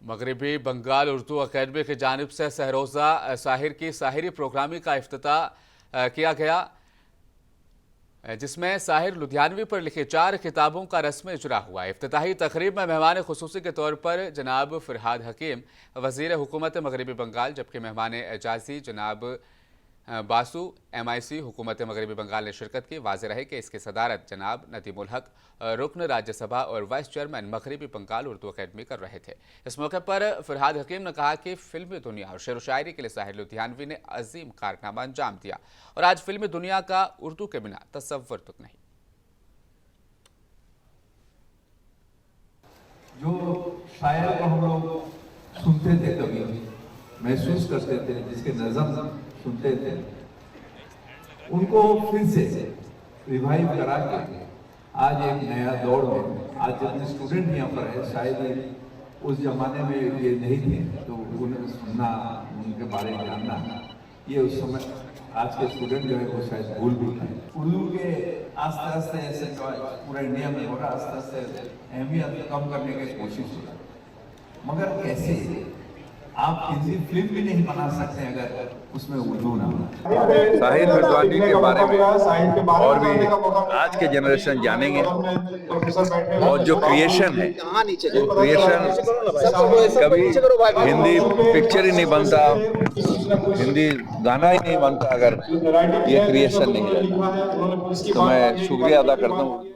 मगरबी बंगाल उर्दू अकेडमी की जानिब से सहरोज़ा साहिर की साहिरी प्रोग्रामिंग का इफ्तिताह किया गया, जिसमें साहिर लुधियानवी पर लिखी 4 किताबों का रस्म इजरा हुआ। इफ्तिताही तकरीब में मेहमान खुसूसी के तौर पर जनाब फरहाद हकीम, वज़ीर हुकूमत मगरबी बंगाल, जबकि मेहमान एजाज़ी जनाब बासु MIC हुकूमत मगरबी बंगाल ने शिरकत की। वाज़ेह रहे कि इसकी सदारत जनाब नदीमुल हक, रुकन राज्यसभा और वाइस चेयरमैन मगरबी बंगाल उर्दू अकेडमी कर रहे थे। इस मौके पर फरहाद हकीम ने कहा कि फिल्मी दुनिया और शेर व शायरी के लिए साहिर लुधियानवी ने अजीम कारनामा अंजाम दिया और आज फिल्मी दुनिया का उर्दू के बिना तसव्वुर तक नहीं। जो शायर को हम लोग सुनते थे, कभी महसूस करते थे, जिसके नज़म सुनते थे, उनको फिर से रिवाइव करा के आज एक नया दौर में, आज जितने स्टूडेंट यहाँ पर है, शायद उस जमाने में ये नहीं थे, तो उन्हें सुनना, उनके बारे में जानना, ये उस समय आज के स्टूडेंट जो है वो शायद भूल भी गए। उर्दू के आस्ते आस्ते ऐसे जो पूरा इंडिया में हो रहा, आस्ते आस्ते अहमियत कम करने की कोशिश हो रहा, मगर कैसे आप हिंदी फिल्म भी नहीं बना सकते अगर उसमें उर्दू ना हो। साहिर लुधियानवी के बारे में और भी आज के जनरेशन जानेंगे, और जो क्रिएशन है, वो क्रिएशन कभी हिंदी पिक्चर ही नहीं बनता, हिंदी गाना ही नहीं बनता अगर ये क्रिएशन नहीं रहता। तो मैं शुक्रिया अदा करता हूँ